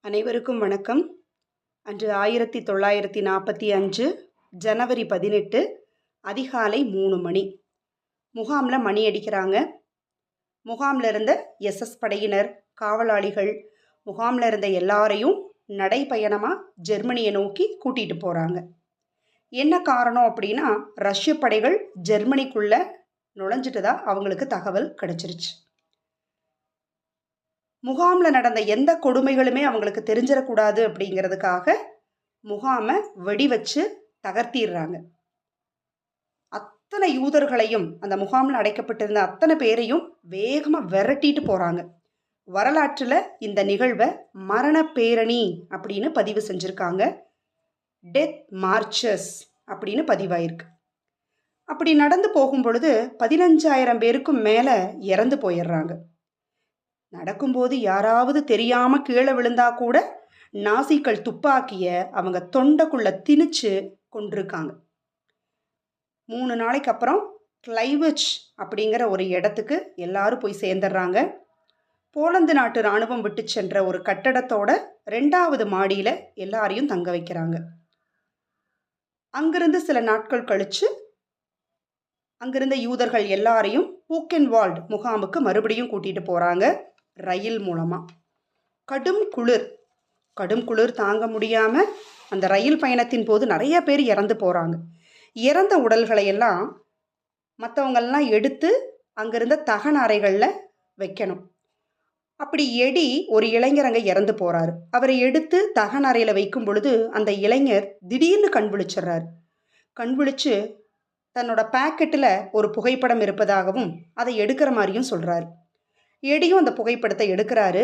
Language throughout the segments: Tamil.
அனைவருக்கும் வணக்கம். அன்று 1945 ஜனவரி 18 அதிகாலை 3 மணி. முகாமில் மணி அடிக்கிறாங்க. முகாமில் இருந்த எஸ்எஸ் படையினர், காவலாளிகள், முகாமில் இருந்த எல்லாரையும் நடைப்பயணமாக ஜெர்மனியை நோக்கி கூட்டிகிட்டு போகிறாங்க. என்ன காரணம் அப்படின்னா, ரஷ்ய படைகள் ஜெர்மனிக்குள்ளே நுழைஞ்சிட்டதா அவங்களுக்கு தகவல் கிடச்சிருச்சு. முகாமில் நடந்த எந்த கொடுமைகளுமே அவங்களுக்கு தெரிஞ்சிடக்கூடாது அப்படிங்கிறதுக்காக முகாமை வெடி வச்சு தகர்த்திடுறாங்க. அத்தனை யூதர்களையும், அந்த முகாமில் அடைக்கப்பட்டிருந்த அத்தனை பேரையும் வேகமாக விரட்டிட்டு போகிறாங்க. வரலாற்றில் இந்த நிகழ்வை மரண பேரணி அப்படின்னு பதிவு செஞ்சுருக்காங்க. டெத் மார்ச்சஸ் அப்படின்னு பதிவாயிருக்கு. அப்படி நடந்து போகும் பொழுது 15,000 பேருக்கும் மேலே இறந்து போயிடுறாங்க. நடக்கும்போது யாராவது தெரியாமல் கீழே விழுந்தா கூட நாசிக்கள் துப்பாக்கிய அவங்க தொண்டைக்குள்ள திணிச்சு கொண்டிருக்காங்க. 3 நாளைக்கு அப்புறம் கிளைவிச் அப்படிங்கிற ஒரு இடத்துக்கு எல்லாரும் போய் சேர்ந்துடுறாங்க. போலந்து நாட்டு இராணுவம் விட்டு சென்ற ஒரு கட்டடத்தோட 2வது மாடியில் எல்லாரையும் தங்க வைக்கிறாங்க. அங்கிருந்து சில நாட்கள் கழித்து அங்கிருந்த யூதர்கள் எல்லாரையும் பூக்கென்வால்ட் முகாமுக்கு மறுபடியும் கூட்டிகிட்டு போகிறாங்க ரயில் மூலமாக. கடும் குளிர் தாங்க முடியாமல் அந்த ரயில் பயணத்தின் போது நிறைய பேர் இறந்து போகிறாங்க. இறந்த உடல்களை எல்லாம் மற்றவங்கெல்லாம் எடுத்து அங்கிருந்த தகன அறைகளில் வைக்கணும். அப்படி ஒரு இளைஞர் அங்கே இறந்து போகிறாரு. அவரை எடுத்து தகன அறையில் வைக்கும் பொழுது அந்த இளைஞர் திடீர்னு கண் விழிச்சு தன்னோட பாக்கெட்டில் ஒரு புகைப்படம் இருப்பதாகவும் அதை எடுக்கிற மாதிரியும் சொல்கிறாரு. எடியும் அந்த புகைப்படத்தை எடுக்கிறாரு.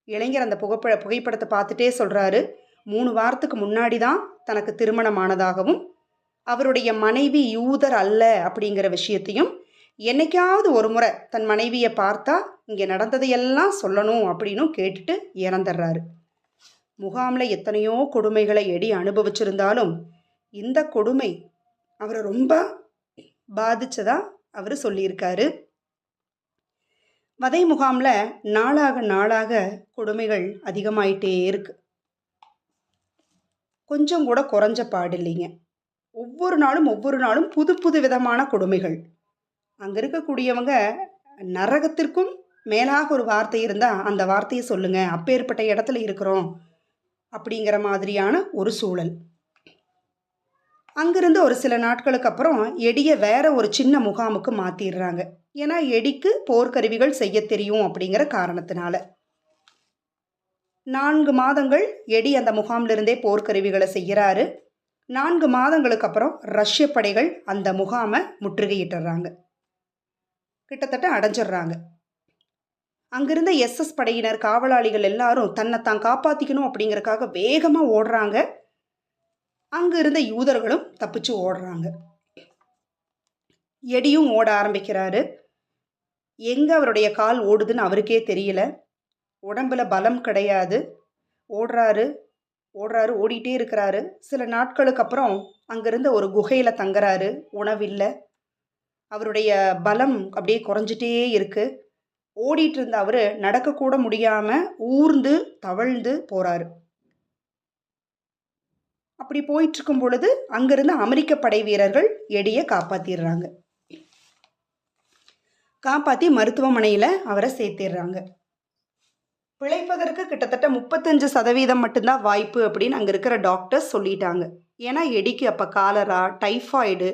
இளைஞர் அந்த புகைப்படத்தை பார்த்துட்டே சொல்கிறாரு, 3 வாரத்துக்கு முன்னாடி தான் தனக்கு திருமணம் ஆனதாகவும் அவருடைய மனைவி யூதர் அல்ல அப்படிங்கிற விஷயத்தையும், என்னைக்காவது ஒரு முறை தன் மனைவியை பார்த்தா இங்கே நடந்ததையெல்லாம் சொல்லணும் அப்படின்னும் கேட்டுட்டு இறந்துடுறாரு. முகாமில் எத்தனையோ கொடுமைகளை எடி அனுபவிச்சிருந்தாலும் இந்த கொடுமை அவரை ரொம்ப பாதிச்சதா அவர் சொல்லியிருக்காரு. வதை முகாமில் நாளாக கொடுமைகள் அதிகமாயிட்டே இருக்கு. கொஞ்சம் கூட குறைஞ்ச பாடில்லைங்க. ஒவ்வொரு நாளும் புது விதமான கொடுமைகள். அங்கே இருக்கக்கூடியவங்க நரகத்திற்கும் மேலாக ஒரு வார்த்தை இருந்தால் அந்த வார்த்தையை சொல்லுங்க, அப்பேற்பட்ட இடத்துல இருக்கிறோம் அப்படிங்கிற மாதிரியான ஒரு சூழல். அங்கிருந்து ஒரு சில நாட்களுக்கு அப்புறம் எடியை வேற ஒரு சின்ன முகாமுக்கு மாற்றிடுறாங்க. ஏன்னா எடிக்கு போர்க்கருவிகள் செய்ய தெரியும் அப்படிங்கிற காரணத்தினால 4 மாதங்கள் எடி அந்த முகாமிலிருந்தே போர்க்கருவிகளை செய்கிறாரு. 4 மாதங்களுக்கு அப்புறம் ரஷ்ய படைகள் அந்த முகாமை முற்றுகையிட்டுறாங்க, கிட்டத்தட்ட அடைஞ்சிடுறாங்க. அங்கிருந்த எஸ்எஸ் படையினர், காவலாளிகள் எல்லாரும் தன்னைத்தான் காப்பாற்றிக்கணும் அப்படிங்கிறதுக்காக வேகமாக ஓடுறாங்க. அங்கு இருந்த யூதர்களும் தப்பிச்சு ஓடுறாங்க. எடியும் ஓட ஆரம்பிக்கிறாரு. எங்கே அவருடைய கால் ஓடுதுன்னு அவருக்கே தெரியல. உடம்புல பலம் கிடையாது. ஓடுறாரு, ஓடிட்டே இருக்கிறாரு. சில நாட்களுக்கு அப்புறம் அங்கிருந்த ஒரு குகையில் தங்குறாரு. உணவில்லை. அவருடைய பலம் அப்படியே குறைஞ்சிட்டே இருக்கு. ஓடிட்டு இருந்த அவர் நடக்கக்கூட முடியாமல் ஊர்ந்து தவழ்ந்து போகிறாரு. அப்படி போயிட்டுருக்கும் பொழுது அங்கிருந்து அமெரிக்க படை வீரர்கள் எடியை காப்பாற்றிடுறாங்க. காப்பாற்றி மருத்துவமனையில் அவரை சேர்த்திடுறாங்க. பிழைப்பதற்கு கிட்டத்தட்ட 35% மட்டும்தான் வாய்ப்பு அப்படின்னு அங்கே இருக்கிற டாக்டர்ஸ் சொல்லிட்டாங்க. ஏன்னா எடிக்கு அப்போ காலரா, டைஃபாய்டு,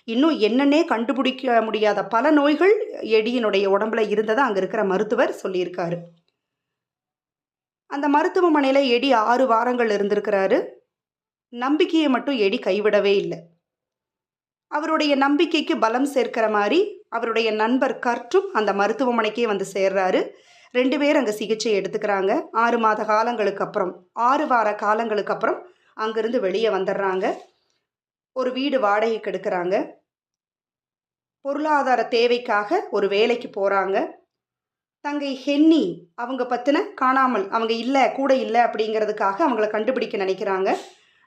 இன்னும் என்னன்னே கண்டுபிடிக்க முடியாத பல நோய்கள் எடியினுடைய உடம்புல இருந்ததை அங்கே இருக்கிற மருத்துவர் சொல்லியிருக்காரு. அந்த மருத்துவமனையில் எடி 6 வாரங்கள் இருந்திருக்கிறாரு. நம்பிக்கையை மட்டும் எடி கைவிடவே இல்லை. அவருடைய நம்பிக்கைக்கு பலம் சேர்க்கிற மாதிரி அவருடைய நண்பர் கர்ட்டும் அந்த மருத்துவமனைக்கே வந்து சேர்றாரு. 2 பேர் அங்கே சிகிச்சை எடுத்துக்கிறாங்க. 6 மாத காலங்களுக்கு அப்புறம், 6 வார காலங்களுக்கு அப்புறம் அங்கிருந்து வெளியே வந்துடுறாங்க. ஒரு வீடு வாடகைக்கு எடுக்கிறாங்க. பொருளாதார தேவைக்காக ஒரு வேலைக்கு போகிறாங்க. தங்கை ஹென்னி அவங்க பற்றின காணாமல், அவங்க கூட இல்லை அப்படிங்கிறதுக்காக அவங்கள கண்டுபிடிக்க நினைக்கிறாங்க.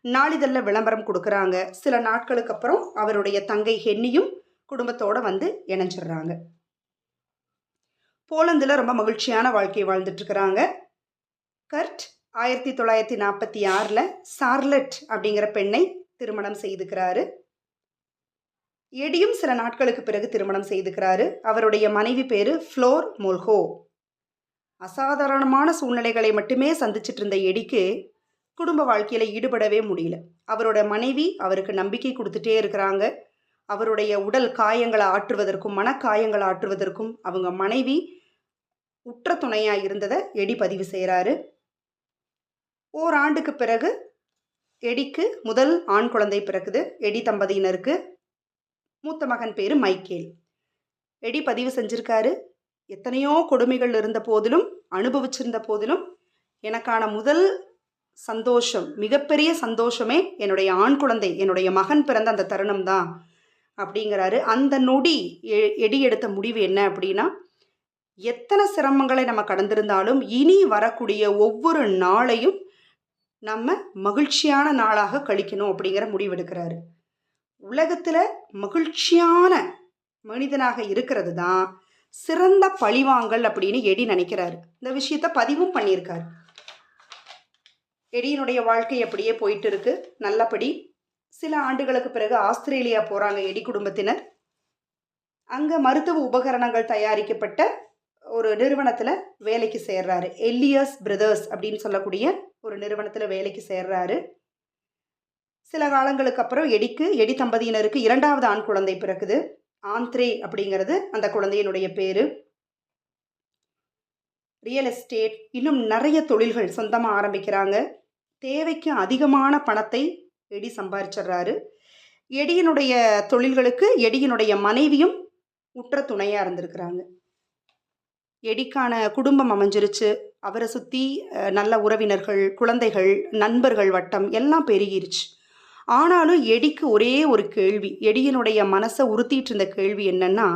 நாளிதழில் விளம்பரம் கொடுக்குறாங்க. சில நாட்களுக்கு அப்புறம் அவருடைய தங்கை ஹென்னியும் குடும்பத்தோடு வந்து இணைஞ்சிடுறாங்க. போலந்தில் ரொம்ப மகிழ்ச்சியான வாழ்க்கையை வாழ்ந்துட்டுருக்கிறாங்க. கர்ட் 1946 சார்லட் அப்படிங்கிற பெண்ணை திருமணம் செய்துக்கிறாரு. எடியும் சில நாட்களுக்கு பிறகு திருமணம் செய்துக்கிறாரு. அவருடைய மனைவி பேரு ஃப்ளோர் மொல்ஹோ. அசாதாரணமான சூழ்நிலைகளை மட்டுமே சந்திச்சிட்டு இருந்த எடிக்கு குடும்ப வாழ்க்கையில் ஈடுபடவே முடியல. அவரோட மனைவி அவருக்கு நம்பிக்கை கொடுத்துட்டே இருக்கிறாங்க. அவருடைய உடல் காயங்களை ஆற்றுவதற்கும் மனக்காயங்களை ஆற்றுவதற்கும் அவங்க மனைவி உற்ற துணையாக இருந்ததை எடி பதிவு செய்கிறாரு. ஓராண்டுக்கு பிறகு எடிக்கு முதல் ஆண் குழந்தை பிறக்குது. எடி தம்பதியினருக்கு மூத்த மகன் பேர் மைக்கேல். எடி பதிவு செஞ்சிருக்காரு, எத்தனையோ கொடுமைகள் இருந்த போதிலும் அனுபவிச்சிருந்த போதிலும் எனக்கான முதல் சந்தோஷம், மிகப்பெரிய சந்தோஷமே என்னுடைய ஆண் குழந்தை, என்னுடைய மகன் பிறந்த அந்த தருணம் தான் அப்படிங்கிறாரு. அந்த நொடி எடி எடுத்த முடிவு என்ன அப்படின்னா, எத்தனை சிரமங்களை நம்ம கடந்திருந்தாலும் இனி வரக்கூடிய ஒவ்வொரு நாளையும் நம்ம மகிழ்ச்சியான நாளாக கழிக்கணும் அப்படிங்கிற முடிவெடுக்கிறாரு. உலகத்தில் மகிழ்ச்சியான மனிதனாக இருக்கிறது தான் சிறந்த பழிவாங்கல் அப்படின்னு எடி நினைக்கிறாரு. இந்த விஷயத்தை பதிவும் பண்ணியிருக்காரு. எடியினுடைய வாழ்க்கை அப்படியே போயிட்டு இருக்கு நல்லபடி. சில ஆண்டுகளுக்கு பிறகு ஆஸ்திரேலியா போகிறாங்க எடி குடும்பத்தினர். அங்கே மருத்துவ உபகரணங்கள் தயாரிக்கப்பட்ட ஒரு நிறுவனத்தில் வேலைக்கு சேர்றாரு. எல்லியஸ் பிரதர்ஸ் அப்படின்னு சொல்லக்கூடிய ஒரு நிறுவனத்தில் வேலைக்கு சேர்றாரு. சில காலங்களுக்கு அப்புறம் எடி தம்பதியினருக்கு இரண்டாவது ஆண் குழந்தை பிறக்குது. ஆந்த்ரே அப்படிங்கிறது அந்த குழந்தையினுடைய பேரு. ரியல் எஸ்டேட், இன்னும் நிறைய தொழில்கள் சொந்தமாக ஆரம்பிக்கிறாங்க. தேவைக்கு அதிகமான பணத்தை எடி சம்பாதிச்சிடுறாரு. எடியினுடைய தொழில்களுக்கு எடியினுடைய மனைவியும் உற்ற துணையாக இருந்திருக்கிறாங்க. எடிக்கான குடும்பம் அமைஞ்சிருச்சு. அவரை சுற்றி நல்ல உறவினர்கள், குழந்தைகள், நண்பர்கள் வட்டம் எல்லாம் பெருகிருச்சு. ஆனாலும் எடிக்கு ஒரே ஒரு கேள்வி, எடியினுடைய மனசை உறுத்திட்டு இருந்த கேள்வி என்னன்னா,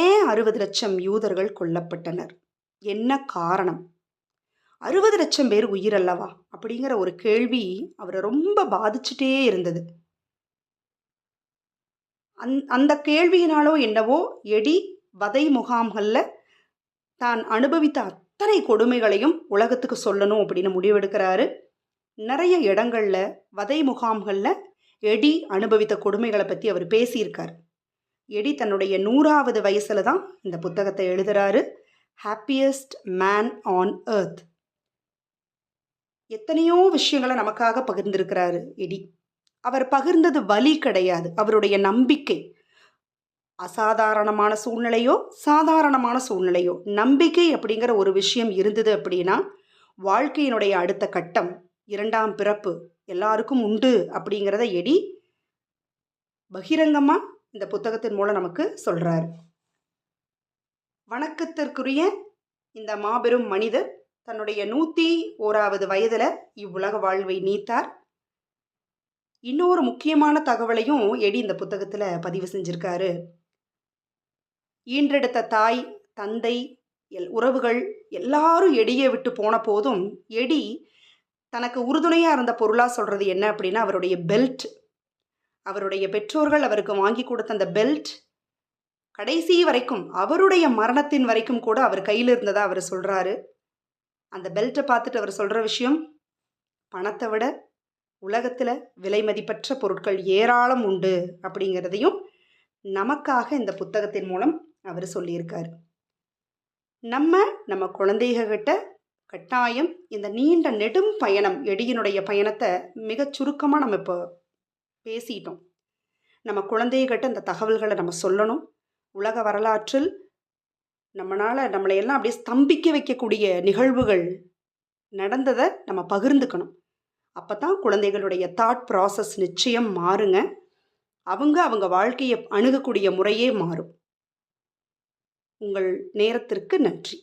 ஏன் 60 லட்சம் யூதர்கள் கொல்லப்பட்டனர், என்ன காரணம், 60 லட்சம் பேர் உயிரல்லவா அப்படிங்கிற ஒரு கேள்வி அவரை ரொம்ப பாதிச்சுட்டே இருந்தது. அந்த கேள்வியினாலோ என்னவோ எடி வதை முகாம்களில் தான் அனுபவித்த அத்தனை கொடுமைகளையும் உலகத்துக்கு சொல்லணும் அப்படின்னு முடிவெடுக்கிறாரு. நிறைய இடங்களில் வதை முகாம்களில் எடி அனுபவித்த கொடுமைகளை பற்றி அவர் பேசியிருக்கார். எடி தன்னுடைய 100வது வயசில் தான் இந்த புத்தகத்தை எழுதுகிறாரு, ஹாப்பியஸ்ட் மேன் ஆன் எர்த். எத்தனையோ விஷயங்களை நமக்காக பகிர்ந்திருக்கிறாரு எடி. அவர் பகிர்ந்தது வலி கிடையாது, அவருடைய நம்பிக்கை. அசாதாரணமான சூழ்நிலையோ சாதாரணமான சூழ்நிலையோ நம்பிக்கை அப்படிங்கிற ஒரு விஷயம் இருந்தது அப்படின்னா வாழ்க்கையினுடைய அடுத்த கட்டம், இரண்டாம் பிறப்பு எல்லாருக்கும் உண்டு அப்படிங்கிறத எடி பகிரங்கமாக இந்த புத்தகத்தின் மூலம் நமக்கு சொல்கிறார். வணக்கத்திற்குரிய இந்த மாபெரும் மனிதர் தன்னுடைய 101வது வயதில் இவ்வுலக வாழ்வை நீத்தார். இன்னொரு முக்கியமான தகவலையும் எடி இந்த புத்தகத்தில் பதிவு செஞ்சிருக்காரு. ஈன்றெடுத்த தாய், தந்தை, உறவுகள் எல்லாரும் எடியை விட்டு போன போதும் எடி தனக்கு உறுதுணையாக இருந்த பொருளாக சொல்கிறது என்ன அப்படின்னா அவருடைய பெல்ட். அவருடைய பெற்றோர்கள் அவருக்கு வாங்கி கொடுத்த அந்த பெல்ட் கடைசி வரைக்கும், அவருடைய மரணத்தின் வரைக்கும் கூட அவர் கையில் இருந்ததாக அவர் சொல்கிறாரு. அந்த பெல்ட்டை பார்த்துட்டு அவர் சொல்கிற விஷயம், பணத்தை விட உலகத்தில் விலை மதிப்பற்ற பொருட்கள் ஏராளம் உண்டு அப்படிங்கிறதையும் நமக்காக இந்த புத்தகத்தின் மூலம் அவர் சொல்லியிருக்கார். நம்ம குழந்தைகிட்ட கட்டாயம் இந்த நீண்ட நெடும் பயணம், எடியினுடைய பயணத்தை மிகச் சுருக்கமாக நம்ம இப்போ பேசிட்டோம். நம்ம குழந்தைகிட்ட இந்த தகவல்களை நம்ம சொல்லணும். உலக வரலாற்றில் நம்மளை எல்லாம் அப்படியே ஸ்தம்பிக்க வைக்கக்கூடிய நிகழ்வுகள் நடந்ததை நம்ம பகிர்ந்துக்கணும். அப்போ தான் குழந்தைகளுடைய தாட் ப்ராசஸ் நிச்சயம் மாறுங்க. அவங்க வாழ்க்கையை அணுகக்கூடிய முறையே மாறும். உங்கள் நேரத்திற்கு நன்றி.